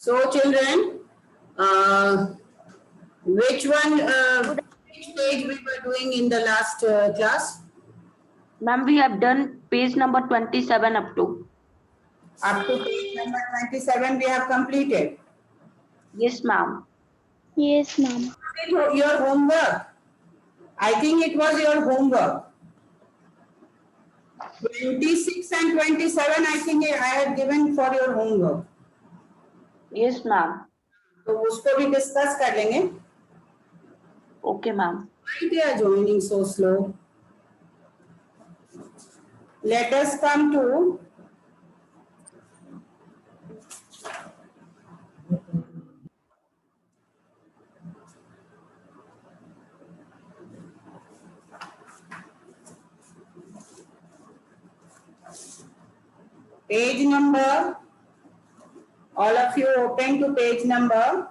So children, which page we were doing in the last class? Ma'am, we have done page number 27 up to. Up to page number 27 we have completed. Yes, ma'am. Yes, ma'am. Your homework. I think it was your homework. 26 and 27 I think I had given for your homework. Yes, ma'am. तो उसको भी discuss कर लेंगे. Okay, ma'am. Why they are joining so slow? Let us come to page number. All of you open to page number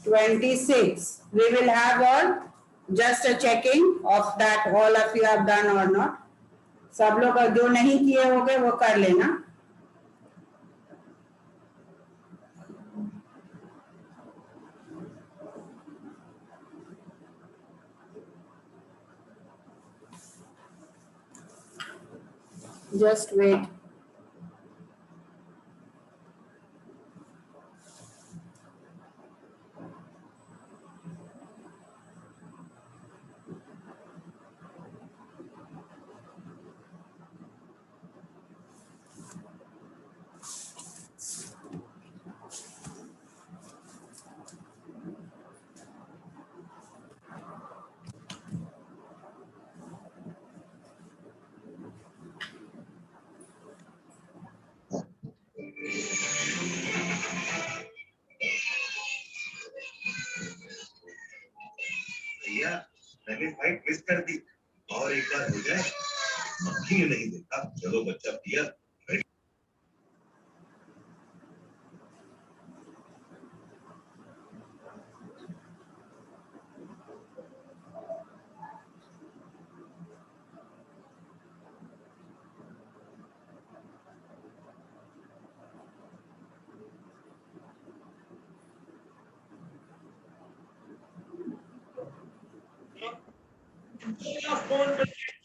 26. We will have just a checking of that all of you have done or not. सब लोग जो नहीं किए होंगे वो कर लेना. Just wait. भैया मैंने फाइट मिस कर दी और एक बार हो जाए मम्मी ने नहीं देखा चलो बच्चा पिया.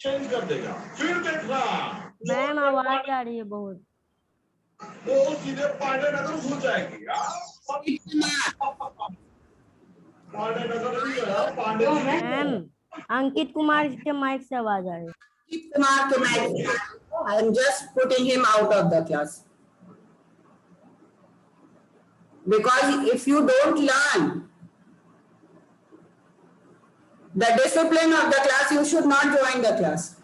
चेंज कर देगा फिर देखना. मैम आवाज आ रही है बहुत. वो सीधे पांडे नगर घुस जाएगी यार. पांडे नगर नहीं है पांडे. मैम अंकित कुमार के माइक से आवाज आ रही है. Keep the mark to match. I am just putting him out of the class. Because if you don't learn the discipline of the class, you should not join the class.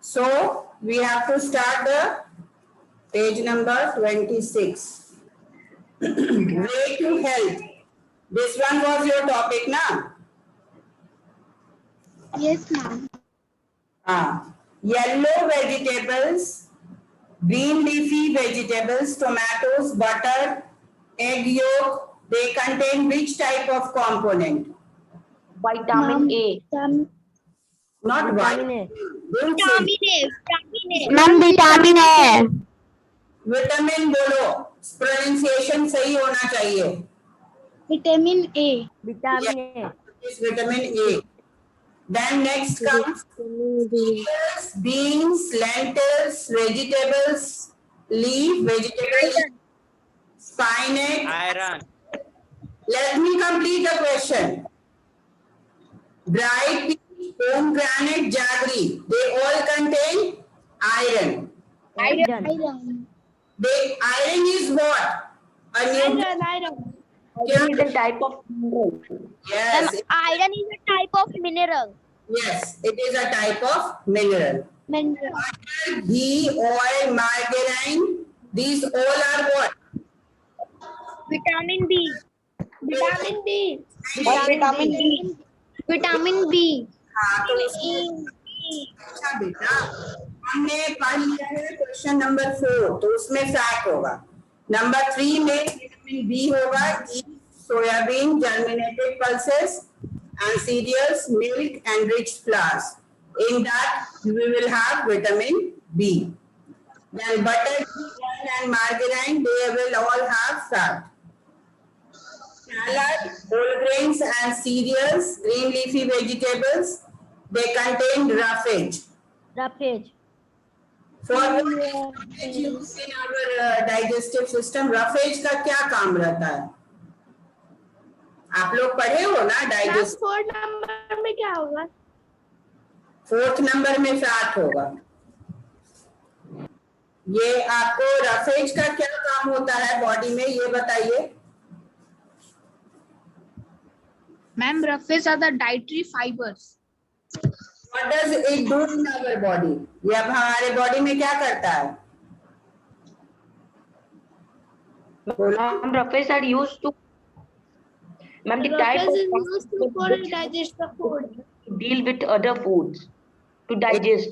So we have to start the page number 26. Way to health. This one was your topic, na? Yes, ma'am. Yellow vegetables, green leafy vegetables, tomatoes, butter, egg yolk, they contain which type of component? Vitamin A. Not Vitamin vitamin. A. Vitamin A. Ma'am vitamin है. Vitamin बोलो. Pronunciation सही होना चाहिए. Vitamin A. Vitamin A. It's vitamin A. Then next comes beans, lentils, vegetables, leaf, vegetables, spinach. Iron. Let me complete the question. Dried peach, pomegranate, jaggery, they all contain iron. Iron. Iron is what? A nutrient. Iron. Iron is a type of mineral. Yes, Iron is a type of mineral. yes, it is a type of mineral. Butter, ghee, oil, margarine, these all are what? Vitamin B. Vitamin B. Vitamin B. Vitamin B. हाँ तो अच्छा बेटा हमने पढ़ लिया है question number 4 तो उसमें फैक्ट होगा. नंबर 3 में विटामिन बी होगा. soybean, germinated pulses, and cereals, milk, and rich flours. In that, we will have vitamin B. Then butter, ghee, and margarine, they will all have fat. Salad, whole grains and cereals, green leafy vegetables, they contain roughage. Roughage. For what is roughage used in our digestive system? Roughage का क्या काम रहता है? आप लोग पढ़े हो ना डाइजेस्ट? 4 नंबर में क्या होगा? 4th नंबर में फैट होगा. ये आपको रफेज का क्या काम होता है बॉडी में, ये बताइए. Ma'am, roughage are the dietary fibers. What does it do in our body? ये अब हमारे बॉडी में क्या करता है? Ma'am, roughage are used to. Ma'am, the type Roughage is of used to for digest the food. to deal with other foods to digest.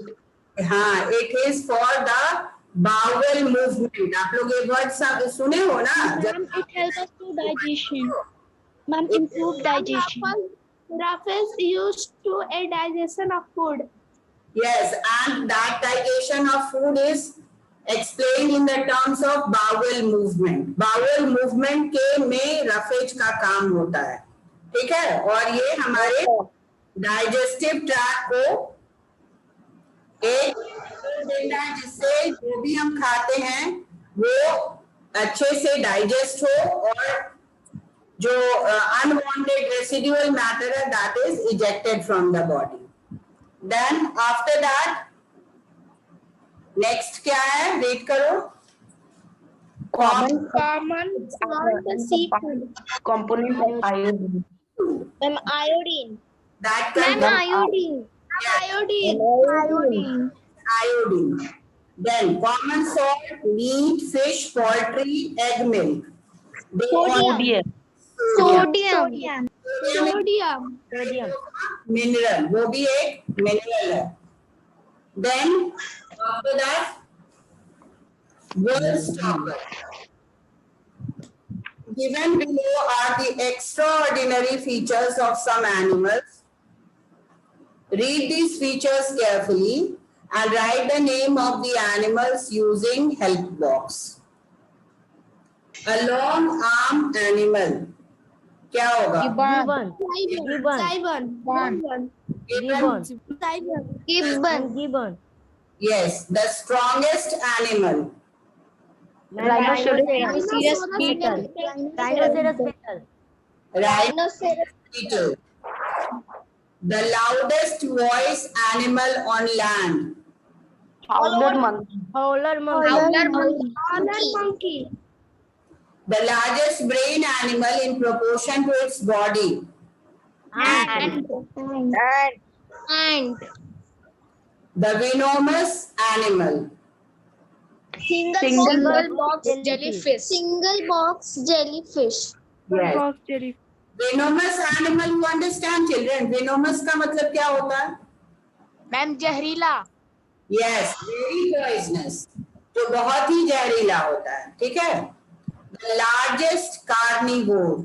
हाँ, it is for the bowel movement. आप लोग ये word सुने हो ना? Ma'am, it helps us to digestion. Ma'am, improve digestion. Roughage used to a digestion of food. Yes, and that digestion of food is explained in the terms of bowel movement. Bowel movement के में roughage का काम होता है, ठीक है? और ये हमारे डाइजेस्टिव ट्रैक्ट को एक देता है जिससे जो भी हम खाते हैं वो अच्छे से डाइजेस्ट हो और जो unwanted residual matter है that is ejected from the body. Then after that next क्या है, read करो. Common Salt, seafood. component of iodine. Ma'am, iodine. That Ma'am, can iodine. Iodine. Iodine. iodine. Then common salt, meat, fish, poultry, egg milk. They Sodium. Sodium. Sodium. Sodium. Sodium. Mineral, वो भी एक mineral है. Then after that Wollstopper. Given below are the extraordinary features of some animals. Read these features carefully and write the name of the animals using help box. A long arm animal. क्या होगा? Gibbon. Gibbon. Gibbon. Gibbon. Gibbon. Gibbon. Yes, the strongest animal. Rhinoceros. Rhinoceros beetle. Rhinoceros beetle. Rhinoceros beetle. The loudest voice animal on land. Howler monkey. Howler monkey. Howler monkey. The largest brain animal in proportion to its body. Ant. And The venomous animal. Single box jellyfish. single box jellyfish. Yes. Venomous animal, you understand children? Venomous का मतलब क्या होता है? Ma'am, जहरीला. Yes, very poisonous. जो बहुत ही जहरीला होता है, ठीक है? The largest carnivore.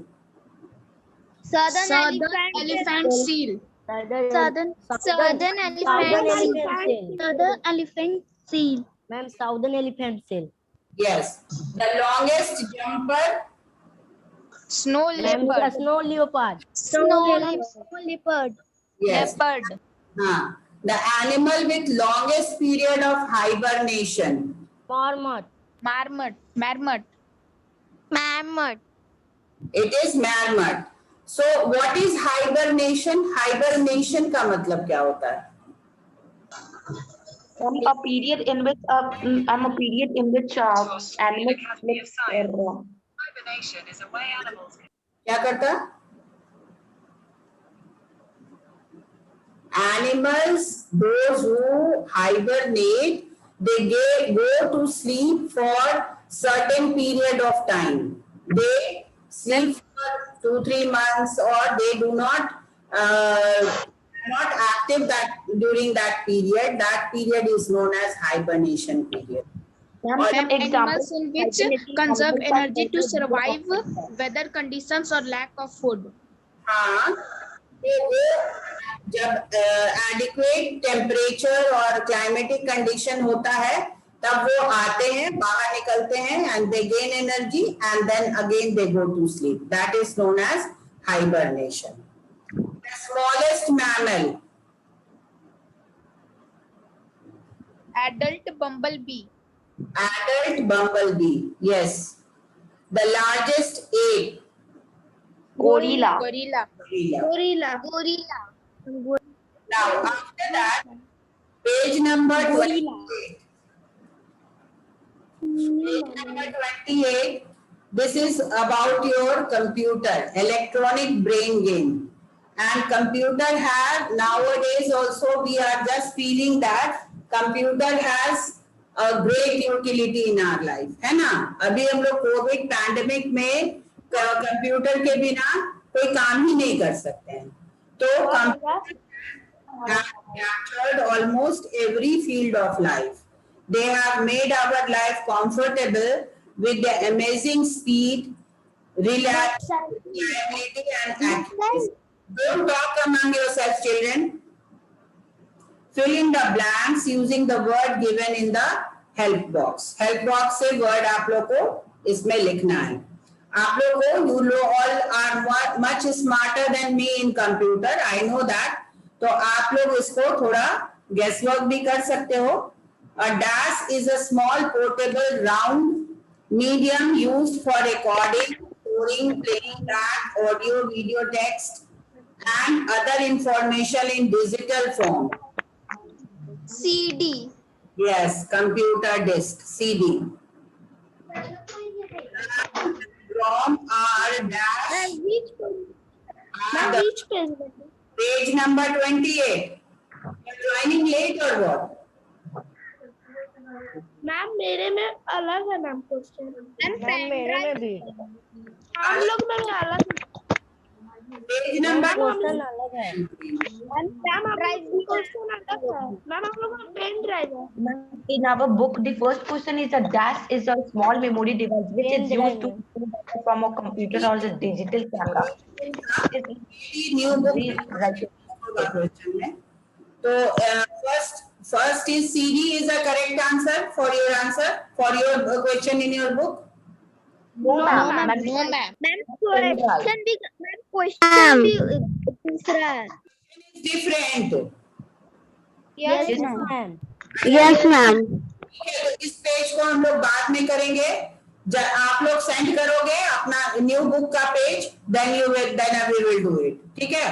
Southern Elephant seal. Southern elephant seal. Southern elephant seal. Ma'am, southern elephant seal. Yes. The longest jumper. Snow Ma'am, the snow leopard. Snow leopard. Yes. Leopard. The animal with longest period of hibernation. Marmot. Marmot. Mammoth. It is marmot. So what is hibernation? Hibernation का मतलब क्या होता है? A period in which animals sleep or क्या करता है? Animals, those who hibernate, they go to sleep for certain period of time. They sleep for 2-3 months, or they do not not active that during that period. That period is known as hibernation period. Ma'am, Animals in which conserve energy to survive weather conditions or lack of food. हाँ, तो वो जब adequate temperature और climatic condition होता है तब वो आते हैं, बाहर निकलते हैं and they gain energy and then again they go to sleep. That is known as hibernation. The smallest mammal. Adult bumblebee. Adult bumblebee. Yes. The largest ape. gorilla. Gorilla. Gorilla. Gorilla. Now after that, page number 28. Page number 28. This is about your computer, electronic brain game. And computer have nowadays also we are just feeling that computer has a great utility in our life, है ना? अभी हम लोग Covid pandemic में computer के बिना कोई काम ही नहीं कर सकते हैं. तो computer have captured almost every field of life. They have made our life comfortable with the amazing speed, reliability and accuracy. Don't talk among yourselves, children. Fill in the blanks using the word given in the help box. Help box से word आप लोग को इसमें लिखना है. आप लोग को you all are much smarter than me in computer. I know that. तो आप लोग इसको थोड़ा guess work भी कर सकते हो. A dash is a small portable round medium used for recording, storing, playing back audio, video, text, and other information in digital form. CD. Yes, computer disk, CD. ROM R dash. Which page? Page number 28. You're joining late or what? Ma'am मेरे में अलग है ma'am question. Ma'am मेरे में भी हम लोग में अलग है. Page number क्वेश्चन अलग है. मैम क्वेश्चन अलग है. मैम हम लोग का पेन ड्राइव है. In our book, the first question is a dash is a small memory device which is used to store data from a computer or the digital camera. new book. Right. question में. तो first is CD is a correct answer for your answer for your question in your book. No, ma'am. No ma'am. Question भी दूसरा है. It's different. Yes, Yes, ma'am. ma'am. Yes, ma'am. तो इस page को हम लोग बाद में करेंगे. जब आप लोग सेंड करोगे अपना न्यू बुक का page then we will do it. ठीक है?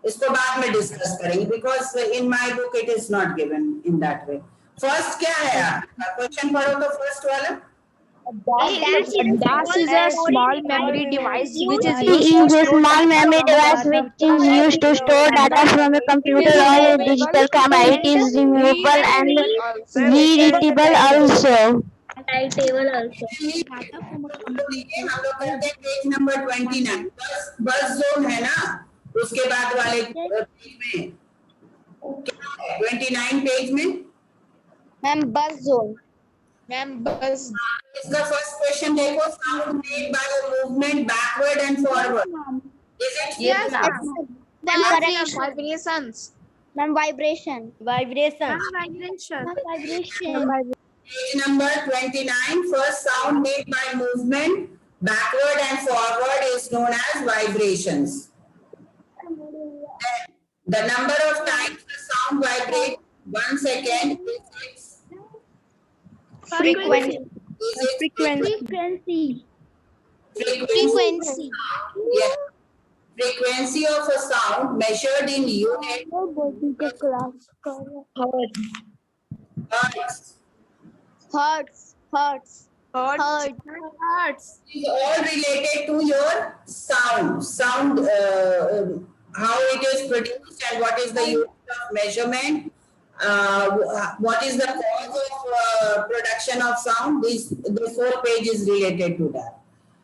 इसको बाद में डिस्कस करेंगे because in my book it is not given in that way. First क्या है आपका क्वेश्चन पढ़ो तो फर्स्ट वाला. Dash is a small memory device which is is a small memory device which is used to store data from a computer or a digital camera. It is removable and readable also. Writable also. हम लोग करते हैं page number 29. बस zone है ना उसके बाद वाले पेज में 29 पेज में. Ma'am, buzz zone. मैम बस इसका फर्स्ट क्वेश्चन देखो. Sound made by a movement backward and forward. Is it? Yes, ma'am. vibrations. Ma'am, vibration. Vibration. Vibration. Page number 29. First sound made by movement backward and forward is known as vibrations. The number of times the sound vibrates 1 second is its Frequency. is its Frequency. frequency. Yes. Frequency of a sound measured in unit hertz. Hertz. Hertz. Is all related to your sound, how it is produced and what is the unit of measurement, what is the cause of production of sound. The 4 page is related to that.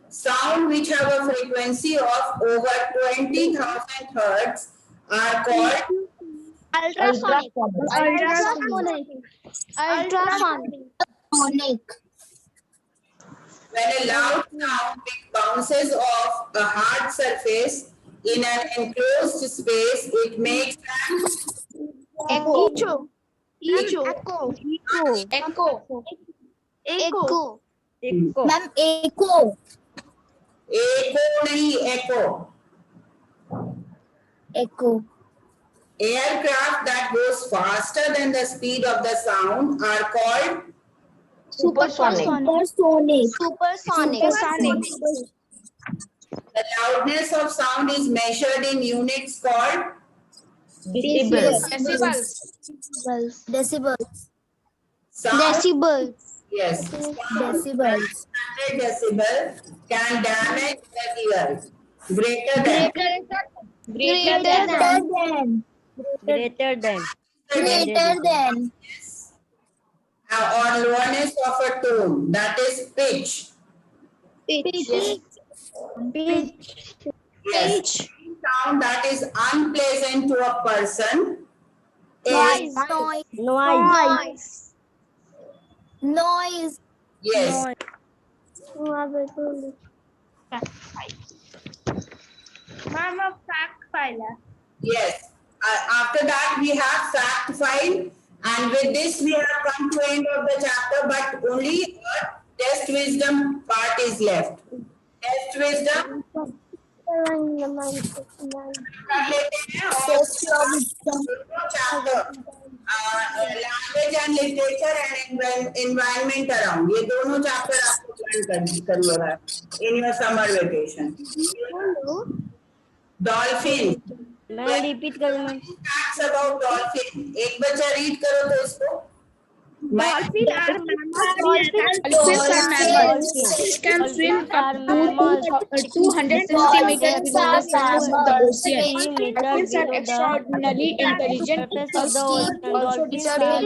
Sound which have a frequency of over 20,000 hertz are called Ultrasonic. Ultrasonic. Ultrasonic. When a loud sound bounces off a hard surface in an enclosed space, it makes an Echo. Echo. Echo. Echo. Echo. Echo. Ma'am, echo. echo nahi echo. Echo. Aircraft that goes faster than the speed of the sound are called Supersonic. Supersonic. the loudness of sound is measured in units called Decibels. Decibels. Decibels. sound. Decibels. Yes. Sound Decibels. 100 decibel can damage the ear. Greater than. Greater than. Greater than. Greater than. Or lowness of a tone, that is pitch. Pitch. Yes. Sound that is unpleasant to a person is Noise. Noise. yes. Ma'am, a fact filer. Yes. After that, we have fact file, and with this we have come to end of the chapter. But only a test wisdom part is left. Test wisdom. कर लेते हैं और chapter language and literature and environment around, ये दोनों chapter आपको join करिएगा in your summer vacation. Dolphin. मैं repeat कर दूं Facts about dolphin. एक बच्चा read करो तो इसको. Dolphin are mammals. Which can swim up to 200 centimeters below the surface of the ocean. Dolphins are extraordinarily intelligent. Also described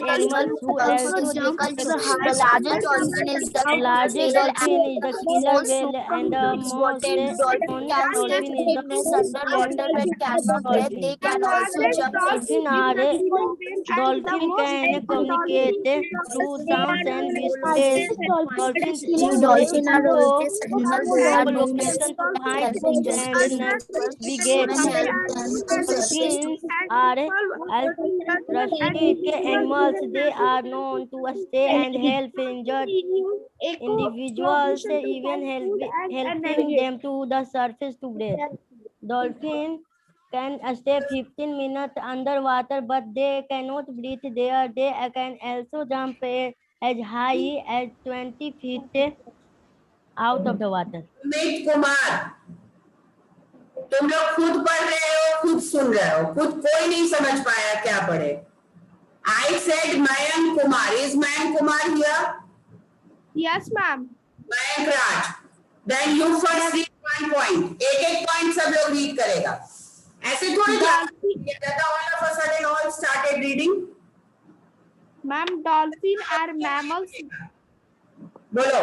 animals who also jump the largest dolphin is the killer whale and the most known dolphin is the underwater cannot breathe. They can also jump. Dolphin can communicate through sounds and whistles. Dolphins Dolphin are always animals have that a know location to hide food and navigate. Dolphins are rustic animals. They are known to stay and help injured individuals, even helping them to the surface to breathe. Dolphins can stay 15 minutes underwater, but they cannot breathe there. They can also jump as high as 20 feet out of the water. Amit Kumar, तुम लोग खुद पढ़ रहे हो, खुद सुन रहे हो, खुद कोई नहीं समझ पाया क्या पढ़े. I said Mayank Kumar. Is Mayank Kumar here? Yes, ma'am. Mayank Raj. Then you first read one point. एक point सब लोग read करेगा. ऐसे थोड़ी all of a sudden all started reading. Ma'am, dolphins are mammals. बोलो.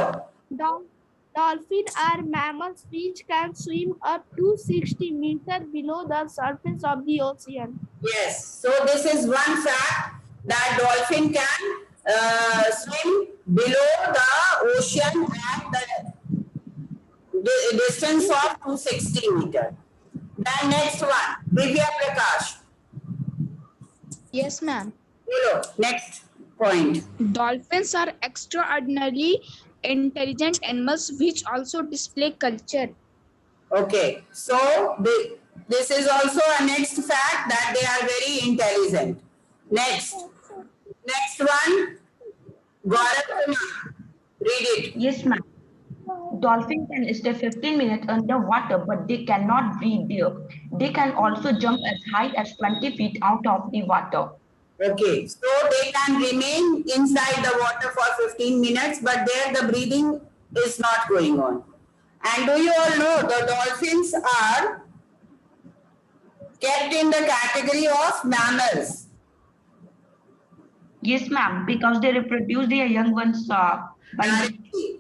Dolphins are mammals which can swim up to 60 meters below the surface of the ocean. Yes. So this is one fact that dolphin can swim below the ocean at the distance of 260 meters. Then next one, Divya Prakash. Yes, ma'am. Hello. Next point. Dolphins are extraordinarily intelligent animals which also display culture. Okay. So this is also a next fact that they are very intelligent. Next one, Gaurav Kumar. Read it. Yes, ma'am. Dolphins can stay 15 minutes underwater, but they cannot breathe there. They can also jump as high as 20 feet out of the water. Okay, so they can remain inside the water for 15 minutes, but there the breathing is not going on. And do you all know the dolphins are kept in the category of mammals? Yes, ma'am, because they reproduce their young ones by Directly.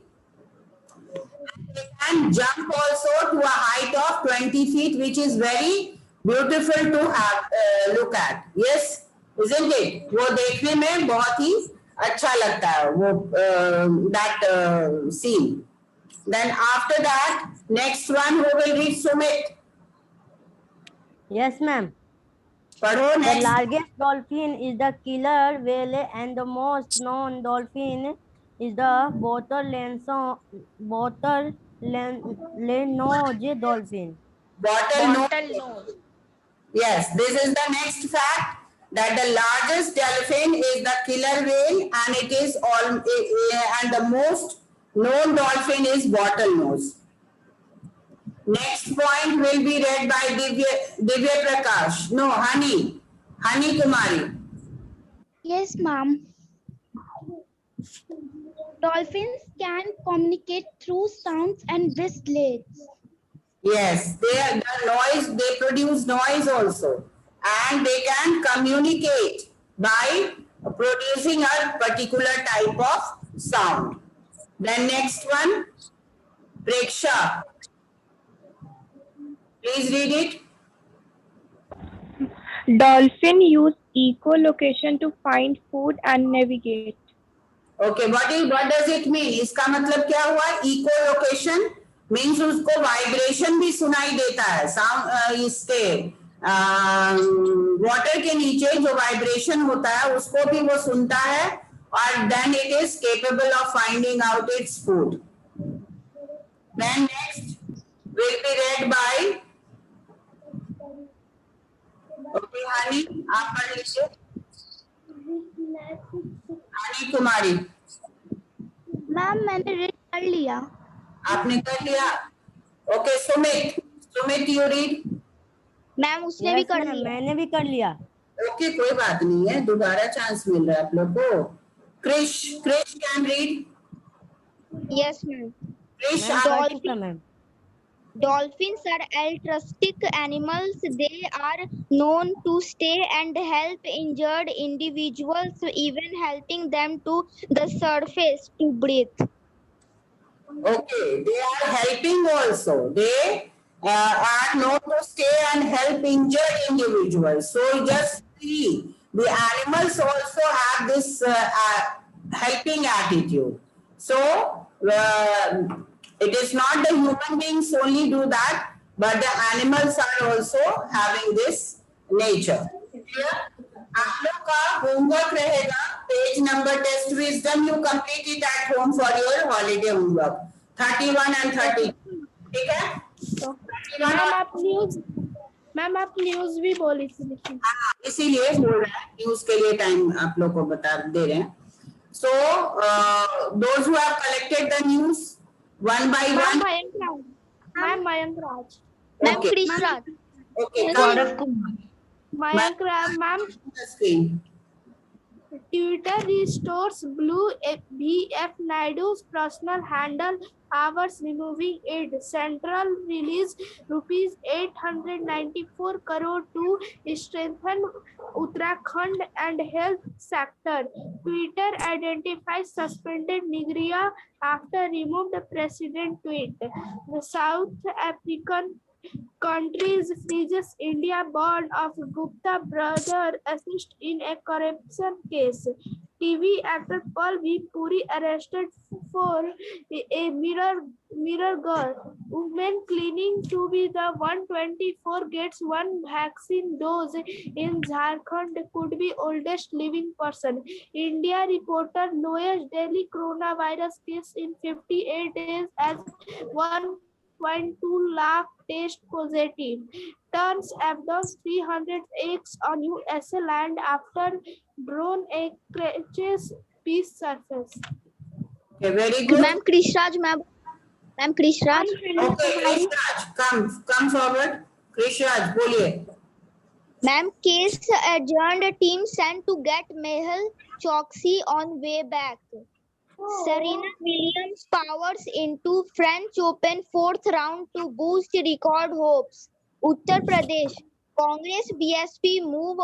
They can jump also to a height of 20 feet, which is very beautiful to have look at. Yes, isn't it? वो देखने में बहुत ही अच्छा लगता है वो that scene. Then after that, next one who will read Sumit. Yes, ma'am. पढ़ो The next. largest dolphin is the killer whale, and the most known dolphin is the bottlenose dolphin. Bottlenose. Yes, this is the next fact that the largest dolphin is the killer whale, and it is all and the most known dolphin is bottlenose. Next point will be read by Divya Prakash. No, Hani Kumari. Yes, ma'am. Dolphins can communicate through sounds and whistles. Yes, they produce noise also, and they can communicate by producing a particular type of sound. Then next one, Preksha. Please read it. Dolphin use echolocation to find food and navigate. Okay, what does it mean? इसका मतलब क्या हुआ? Echolocation means उसको vibration भी सुनाई देता है. Sound इसके वाटर के नीचे जो वाइब्रेशन होता है उसको भी वो सुनता है, और then it is capable of finding out its food. Then next will be read by okay, Hani, आप पढ़ लीजिए. Hani Kumari. मैम मैंने read कर लिया. आपने कर लिया. Okay Sumit you read. Ma'am उसने भी Yes, कर ma'am. लिया. मैंने भी कर लिया. ओके कोई बात नहीं है, दोबारा चांस मिल रहा है आप लोग को. Krish can read. Yes, ma'am. Krish ma'am कर चुका ma'am. Dolphins are altruistic animals. They are known to stay and help injured individuals, even helping them to the surface to breathe. okay, they are helping also. They are known to stay and help injured individuals. So just see, the animals also have this helping attitude. So it is not the human beings only do that, but the animals are also having this nature. Clear? आप लोग का homework रहेगा page number test wisdom. You complete it at home for your holiday homework 31 and 30. ठीक है? Ma'am आप news भी बोली थी. हाँ, इसीलिए बोल रहा है, न्यूज के लिए टाइम आप लोग को बता दे रहे हैं. So those who have collected the news one by one. Ma'am Mayank Raj. Ma'am, Okay. Krish Raj. Okay, Gaurav Kumar. Mayank Raj ma'am. screen. Twitter restores Blue BF Naidu's personal handle hours, removing it. Central released rupees 894 crore to strengthen Uttarakhand and health sector. Twitter identifies suspended Nigria after removed president tweet. The South African countries freezes India bond of Gupta brother assist in a corruption case. TV actor Paul V. Puri arrested for a mirror girl. Woman claiming to be the 124 gets one vaccine dose in Jharkhand could be oldest living person. India reporter lowest daily coronavirus case in 58 days as 1.2 lakh test positive. Turns abducts 300 eggs on USA land after drone egg crashes peace surface. Okay, very good. Ma'am, Krish Raj, ma'am. Ma'am, Krish Raj. Okay, Krish Raj, come forward. Krish Raj, बोलिए. Ma'am, case adjourned, team sent to get Mehul Choksi on way back. Serena Williams powers into French Open fourth round to boost record hopes. Uttar Pradesh, Congress BSP move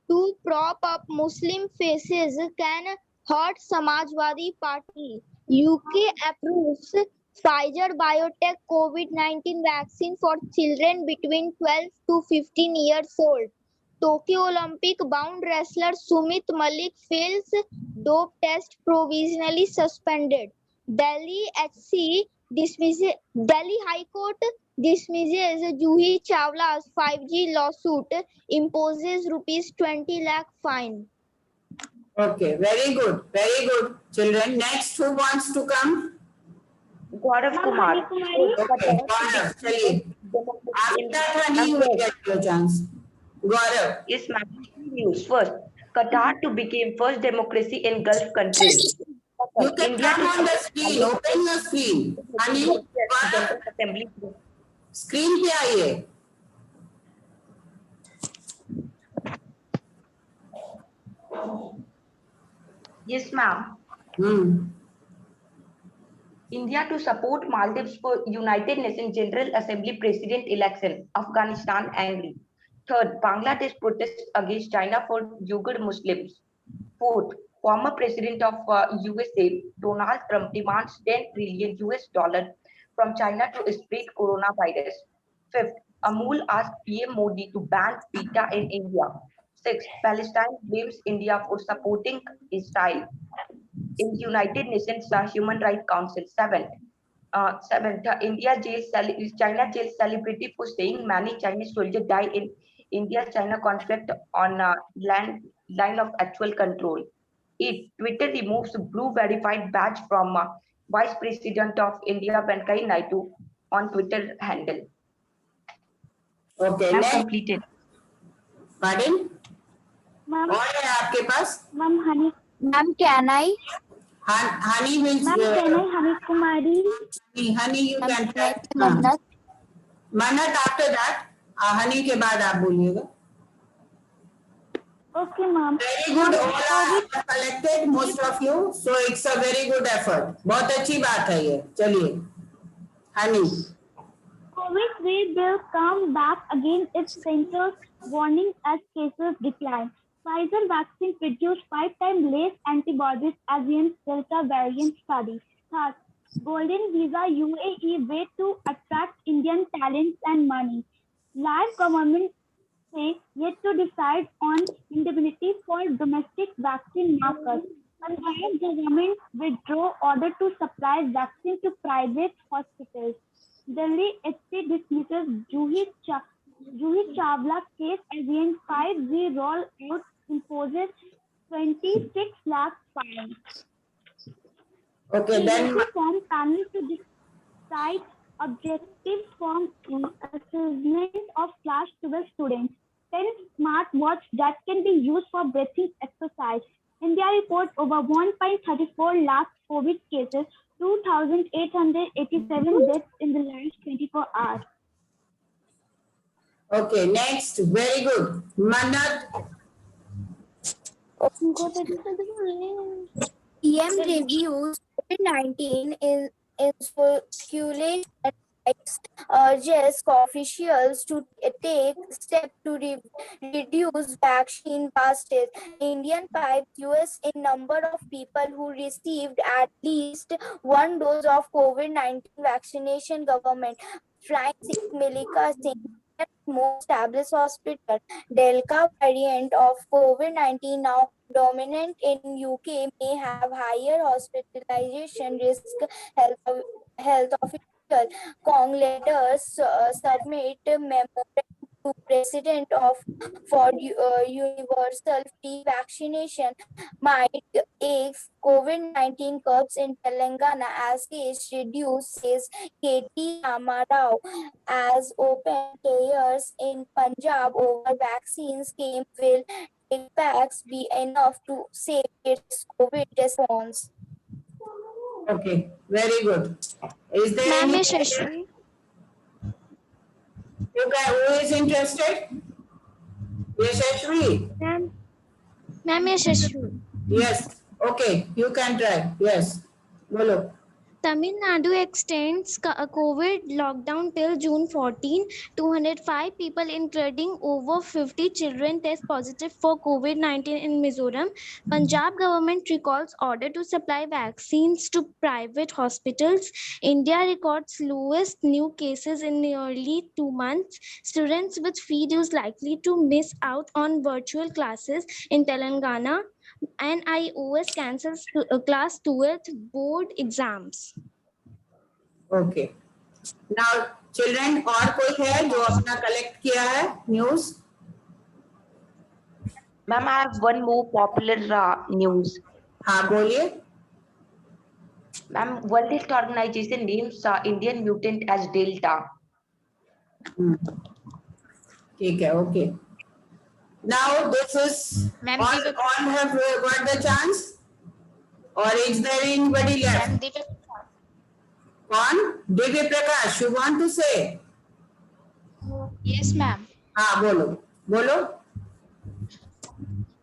to prop up Muslim faces can hurt Samajwadi Party. UK approves Pfizer Biotech COVID-19 vaccine for children between 12 to 15 years old. Tokyo Olympic bound wrestler Sumit Malik fails dope test provisionally suspended. Delhi High Court dismisses Juhi Chawla's 5G lawsuit, imposes rupees 20 lakh fine. Okay, very good, children. Next, who wants to come? Gaurav Kumar. Okay, Gaurav, chaliye. After that, Honey, you will get your chance. Gaurav. Yes, ma'am. News first. Qatar to become first democracy in Gulf countries. You can come on the screen. Open your screen. Honey, Gaurav, Assembly. screen पे आइए. Yes, ma'am. India to support Maldives for United Nations General Assembly President election. Afghanistan angry. Third, Bangladesh protests against China for Uyghur Muslims. Fourth, former President of USA Donald Trump demands $10 trillion from China to spread coronavirus. Fifth, Amul asks PM Modi to ban PETA in India. Sixth, Palestine blames India for supporting Israel in United Nations Human Rights Council. Seventh, China jail celebrity for saying many Chinese soldiers die in India-China conflict on line of actual control. Eight, Twitter removes blue verified badge from Vice President of India Venkaiah Naidu on Twitter handle. Okay, I'm next. completed. Pardon? Ma'am, और है आपके पास? ma'am, Honey, Ma'am, can I? Honey will. ma'am, can I Honey Kumari? Honey, you can try. Mannat. Mannat after that. Honey के बाद आप बोलिएगा. Okay, ma'am. Very good. All are collected, most of you. So it's a very good effort. बहुत अच्छी बात है ये. चलिए. Honey. COVID wave will come back again if centers warning as cases decline. Pfizer vaccine produced 5 times less antibodies against Delta variant study. Third, Golden Visa UAE way to attract Indian talents and money. Live government say yet to decide on indemnity for domestic vaccine markers. Punjab government withdraw order to supply vaccine to private hospitals. Delhi HP dismisses Juhi Chawla case against 5G rollout, imposes 26 lakh fine. Okay, then. Form panel to decide objectives from assessment of class 12 students. 10 smartwatch that can be used for breathing exercise. India reports over 1.34 lakh COVID cases, 2,887 deaths in the last 24 hours. Okay, next. Very good. Mannat. PM reviews COVID-19 in circulation urges officials to take steps to reduce vaccine wastage. Indian pipes US in number of people who received at least one dose of COVID-19 vaccination. Government Flying Sikh Milika Singh most established hospital. Delta variant of COVID-19 now dominant in UK may have higher hospitalization risk. Health official Kong letters submit memorandum to President for universal free vaccination. Might if COVID-19 curbs in Telangana as case reduce, says KT Ramarao. As open players in Punjab over vaccine scheme, will impacts be enough to save its COVID response? Okay, very good. Is there Ma'am, any? Yashasvi. You guys, who is interested? Yashasvi? Ma'am, Yashasvi. Yes. Okay, you can try. Yes. Bolo. Tamil Nadu extends COVID lockdown till June 14. 205 people, including over 50 children, test positive for COVID-19 in Mizoram. Punjab government recalls order to supply vaccines to private hospitals. India records lowest new cases in nearly 2 months. Students with fee dues likely to miss out on virtual classes in Telangana. NIOS cancels class 12th board exams. Okay. Now children, और कोई है जो अपना collect किया है news? Ma'am, I have one more popular news. हाँ बोलिए. Ma'am, World Health Organization names Indian mutant as Delta. ठीक है. Okay. Now this is all have got the chance, or is there anybody left? Kwan? Divya Prakash, you want to say? Yes, ma'am. हाँ बोलो बोलो.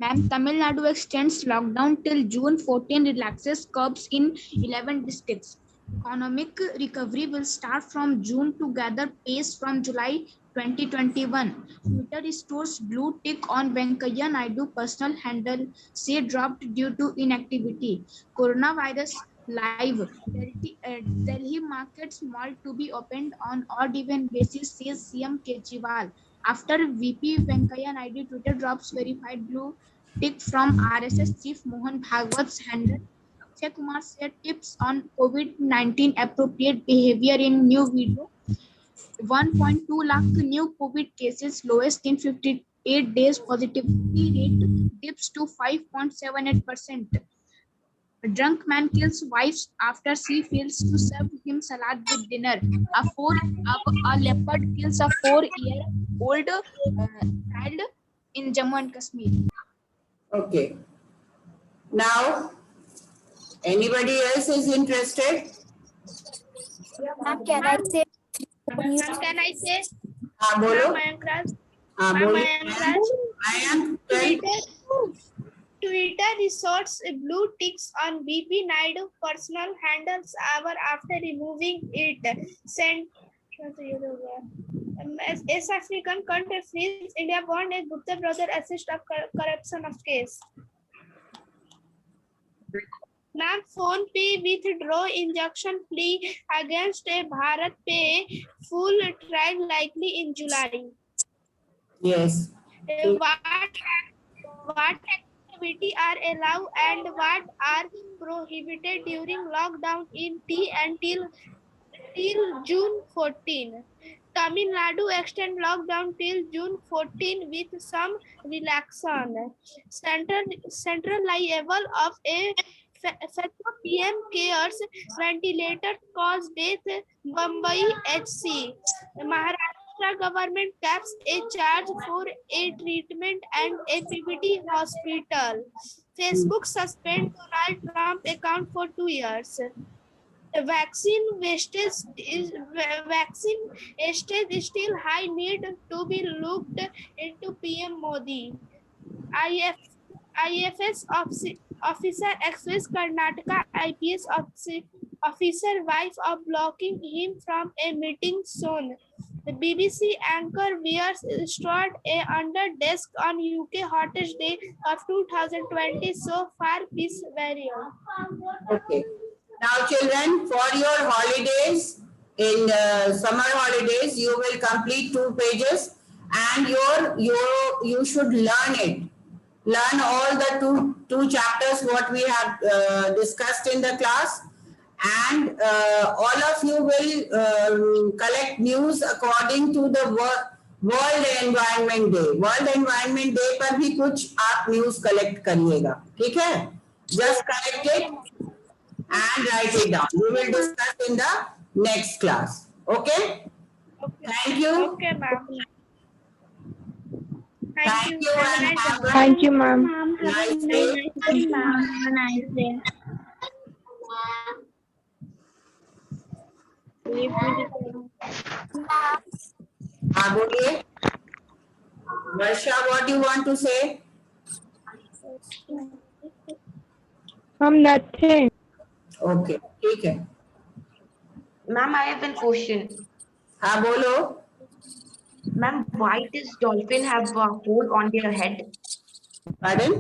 Ma'am, Tamil Nadu extends lockdown till June 14, relaxes curbs in 11 districts. Economic recovery will start from June to gather pace from July 2021. Twitter restores blue tick on Venkaiah Naidu personal handle, say dropped due to inactivity. Coronavirus live. Delhi markets mall to be opened on odd even basis, says CM Kejriwal. After VP Venkaiah Naidu Twitter drops verified blue tick from RSS chief Mohan Bhagwat's handle. Akshay Kumar said tips on COVID-19 appropriate behavior in new video. 1.2 lakh new COVID cases, lowest in 58 days. Positivity rate dips to 5.78%. A drunk man kills wife after she fails to serve him salad with dinner. A leopard kills a 4-year-old child in Jammu and Kashmir. Okay. Now, anybody else is interested? Can I say? हाँ बोलो. हाँ बोलो. Twitter resorts blue ticks on BP Naidu personal handles hour after removing it. East African country frees India bond a Gupta brother assist of corruption of case. Ma'am, PhonePe withdraw injunction plea against a Bharat Pay full trial likely in July. Yes. What activity are allowed and what are prohibited during lockdown in T until June 14? Tamil Nadu extend lockdown till June 14 with some relaxation. Central level of a PM cares ventilator cause death Mumbai HC. Maharashtra government caps a charge for a treatment and a PPT hospital. Facebook suspend Donald Trump account for 2 years. Vaccine wastage is still high, need to be looked into. PM Modi. IFS officer accused Karnataka IPS officer wife of blocking him from a meeting zone. The BBC anchor wears stored under desk on UK hottest day of 2020 so far peace variant. Okay. Now children, for your holidays, in summer holidays, you will complete 2 pages and you should learn it. Learn all the two chapters what we have discussed in the class, and all of you will collect news according to the World Environment Day. World Environment Day पर भी कुछ आप news collect करिएगा, ठीक है? Just collect it and write it down. We will discuss in the next class. Okay? Thank you. Okay, ma'am. Thank you and have a Thank you, ma'am. nice day. Nice day. हाँ बोलिए. Varsha, what do you want to say? Nothing. Okay, ठीक है. Ma'am, I have a question. हाँ बोलो. Ma'am, why does dolphin have a hole on their head? Pardon?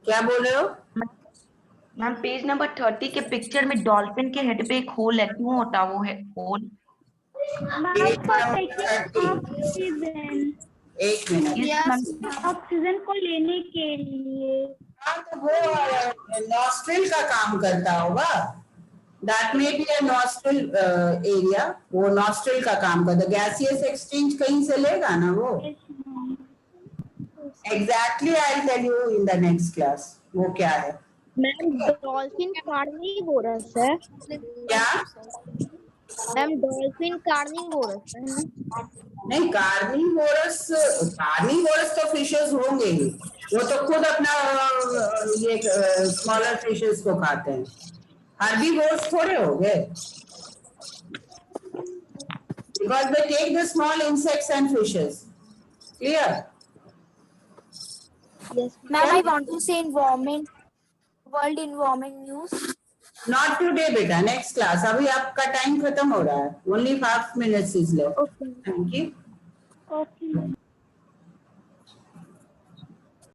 क्या बोल रहे हो? मैम पेज नंबर 30 के पिक्चर में डॉल्फिन के हेड पे एक होल है, क्यों होता वो है होल? एक मिनट. ऑक्सीजन को लेने के लिए। हाँ तो वो नॉस्ट्रिल का काम करता होगा. That may be a nostril area. वो नॉस्ट्रिल का काम करता. गैसियस एक्सचेंज कहीं से लेगा ना वो. Exactly, I'll tell you in the next class. वो क्या है? मैम डॉल्फिन कार्निवोरस है। क्या? मैम डॉल्फिन कार्निवोरस है ना? नहीं, कार्निवोरस तो फिशेस होंगे ही. वो तो खुद अपना ये स्मॉलर फिशेस को खाते हैं. हर्बीवोर्स थोड़े हो गए. Because they take the small insects and fishes. Clear? Yes. Ma'am, I want to say environment, world environment news. Not today, बेटा. Next class. अभी आपका टाइम खत्म हो रहा है. Only 5 minutes is left. Okay. Thank you. Okay.